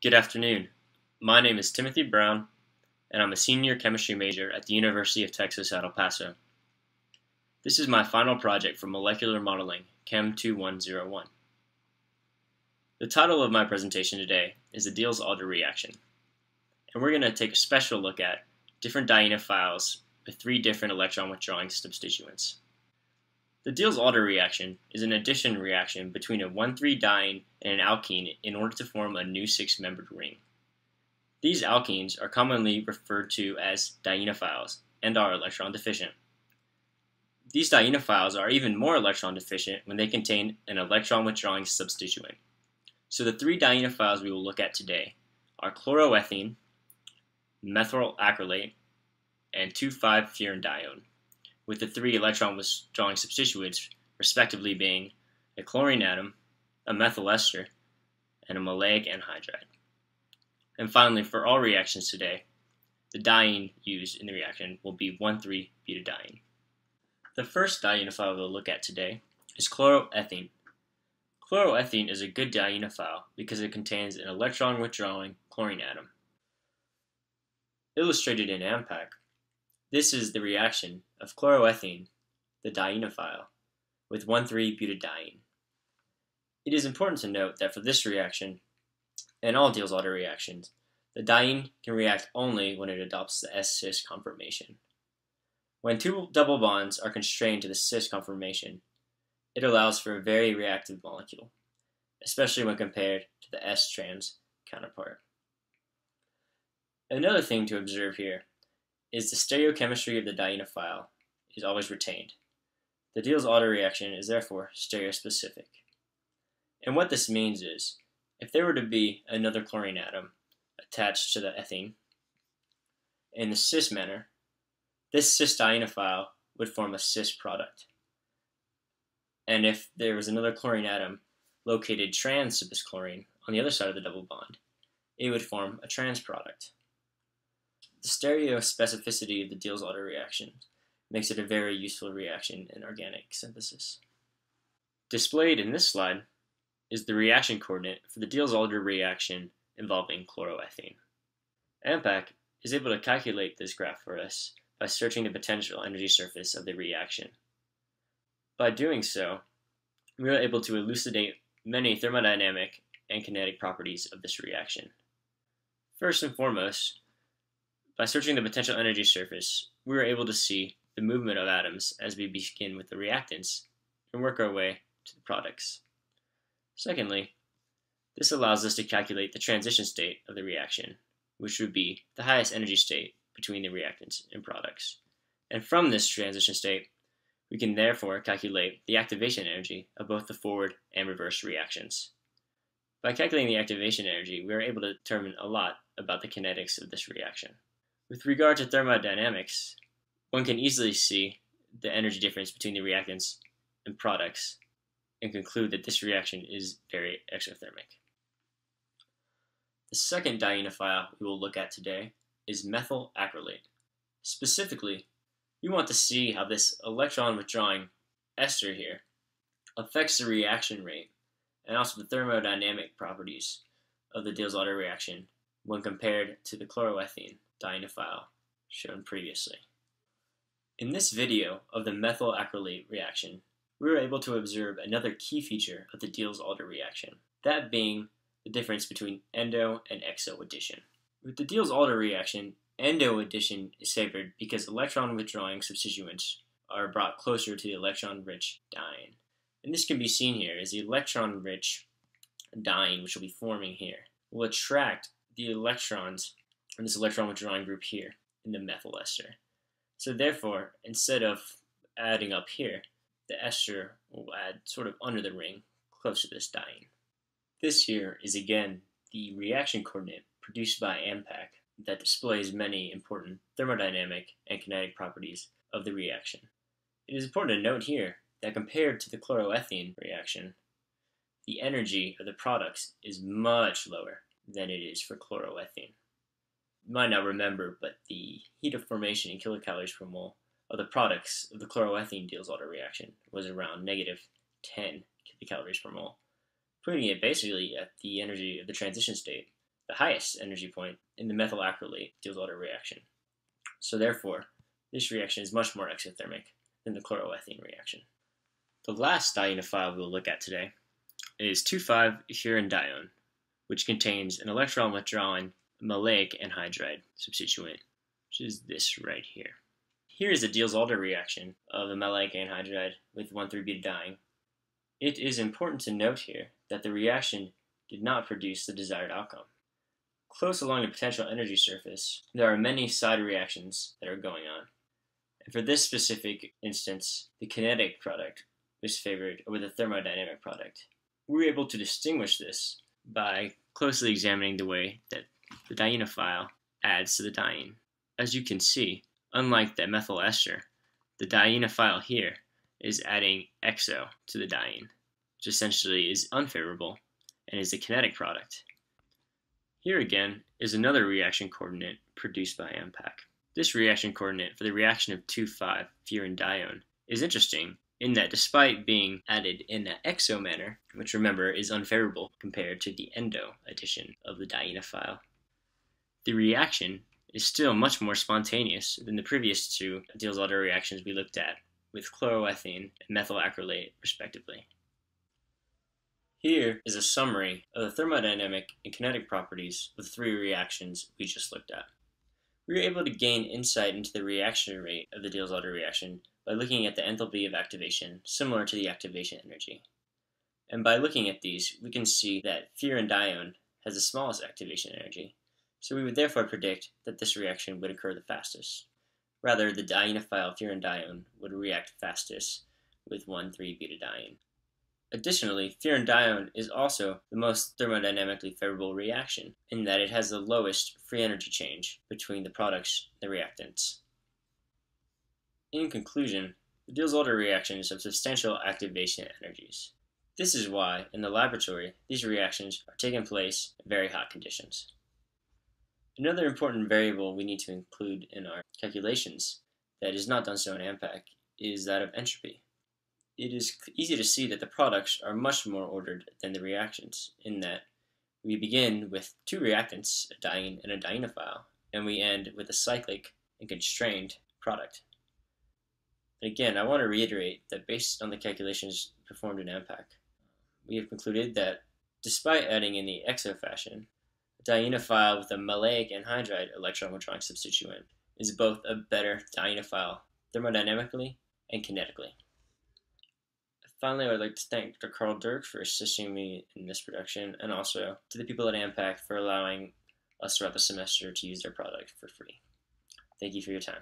Good afternoon. My name is Timothy Brown, and I'm a senior chemistry major at the University of Texas at El Paso. This is my final project for molecular modeling, Chem 2101. The title of my presentation today is the Diels-Alder reaction, and we're going to take a special look at different dienophiles with three different electron-withdrawing substituents. The Diels-Alder reaction is an addition reaction between a 1,3-diene and an alkene in order to form a new 6-membered ring. These alkenes are commonly referred to as dienophiles and are electron deficient. These dienophiles are even more electron deficient when they contain an electron-withdrawing substituent. So the three dienophiles we will look at today are chloroethene, methyl acrylate, and 2,5-furandione, with the three electron-withdrawing substituents respectively being a chlorine atom, a methyl ester, and a maleic anhydride. And finally, for all reactions today, the diene used in the reaction will be 1,3-butadiene. The first dienophile we'll look at today is chloroethene. Chloroethene is a good dienophile because it contains an electron-withdrawing chlorine atom. Illustrated in AMPAC, this is the reaction of chloroethene, the dienophile, with 1,3-butadiene. It is important to note that for this reaction, and all Diels-Alder reactions, the diene can react only when it adopts the S-cis conformation. When two double bonds are constrained to the cis conformation, it allows for a very reactive molecule, especially when compared to the S-trans counterpart. Another thing to observe here is the stereochemistry of the dienophile is always retained. The Diels-Alder reaction is therefore stereospecific. And what this means is, if there were to be another chlorine atom attached to the ethene in the cis manner, this cis dienophile would form a cis product. And if there was another chlorine atom located trans to this chlorine on the other side of the double bond, it would form a trans product. The stereospecificity of the Diels-Alder reaction makes it a very useful reaction in organic synthesis. Displayed in this slide is the reaction coordinate for the Diels-Alder reaction involving chloroethene. AMPAC is able to calculate this graph for us by searching the potential energy surface of the reaction. By doing so, we are able to elucidate many thermodynamic and kinetic properties of this reaction. First and foremost, by searching the potential energy surface, we are able to see the movement of atoms as we begin with the reactants and work our way to the products. Secondly, this allows us to calculate the transition state of the reaction, which would be the highest energy state between the reactants and products. And from this transition state, we can therefore calculate the activation energy of both the forward and reverse reactions. By calculating the activation energy, we are able to determine a lot about the kinetics of this reaction. With regard to thermodynamics, one can easily see the energy difference between the reactants and products and conclude that this reaction is very exothermic. The second dienophile we will look at today is methyl acrylate. Specifically, we want to see how this electron-withdrawing ester here affects the reaction rate and also the thermodynamic properties of the Diels-Alder reaction when compared to the chloroethene dienophile shown previously. In this video of the methyl acrylate reaction, we were able to observe another key feature of the Diels-Alder reaction, that being the difference between endo and exo addition. With the Diels-Alder reaction, endo addition is favored because electron-withdrawing substituents are brought closer to the electron-rich diene. And this can be seen here as the electron-rich diene, which will be forming here, will attract the electrons in this electron-withdrawing group here in the methyl ester. So therefore, instead of adding up here, the ester will add sort of under the ring, close to this diene. This here is again the reaction coordinate produced by AMPAC that displays many important thermodynamic and kinetic properties of the reaction. It is important to note here that compared to the chloroethene reaction, the energy of the products is much lower than it is for chloroethene. You might not remember, but the heat of formation in kilocalories per mole of the products of the chloroethene Diels-Alder reaction was around -10 kilocalories per mole, putting it basically at the energy of the transition state the highest energy point in the methyl acrylate Diels-Alder reaction. So therefore, this reaction is much more exothermic than the chloroethene reaction. The last dienophile we will look at today is 2,5-furandione, which contains an electron-withdrawing maleic anhydride substituent, which is this right here. Here is a Diels-Alder reaction of the maleic anhydride with 1,3-butadiene. It is important to note here that the reaction did not produce the desired outcome. Close along the potential energy surface, there are many side reactions that are going on. And for this specific instance, the kinetic product was favored over the thermodynamic product. We were able to distinguish this by closely examining the way that the dienophile adds to the diene. As you can see, unlike the methyl ester, the dienophile here is adding exo to the diene, which essentially is unfavorable and is the kinetic product. Here again is another reaction coordinate produced by AMPAC. This reaction coordinate for the reaction of 2,5-furandione is interesting in that despite being added in an exo manner, which remember is unfavorable compared to the endo addition of the dienophile, the reaction is still much more spontaneous than the previous two Diels-Alder reactions we looked at with chloroethene and methyl acrylate respectively. Here is a summary of the thermodynamic and kinetic properties of the three reactions we just looked at. We were able to gain insight into the reaction rate of the Diels-Alder reaction by looking at the enthalpy of activation similar to the activation energy. And by looking at these, we can see that furandione has the smallest activation energy, so we would therefore predict that this reaction would occur the fastest. Rather, the dienophile furandione would react fastest with 1,3-butadiene. Additionally, furandione is also the most thermodynamically favorable reaction in that it has the lowest free energy change between the products and the reactants. In conclusion, the Diels-Alder reactions have substantial activation energies. This is why, in the laboratory, these reactions are taking place in very hot conditions. Another important variable we need to include in our calculations that is not done so in AMPAC is that of entropy. It is easy to see that the products are much more ordered than the reactions, in that we begin with two reactants, a diene and a dienophile, and we end with a cyclic and constrained product. And again, I want to reiterate that based on the calculations performed in AMPAC, we have concluded that despite adding in the exo fashion, a dienophile with a maleic anhydride electron-withdrawing substituent is both a better dienophile thermodynamically and kinetically. Finally, I would like to thank Dr. Carl Dirk for assisting me in this production, and also to the people at AMPAC for allowing us throughout the semester to use their product for free. Thank you for your time.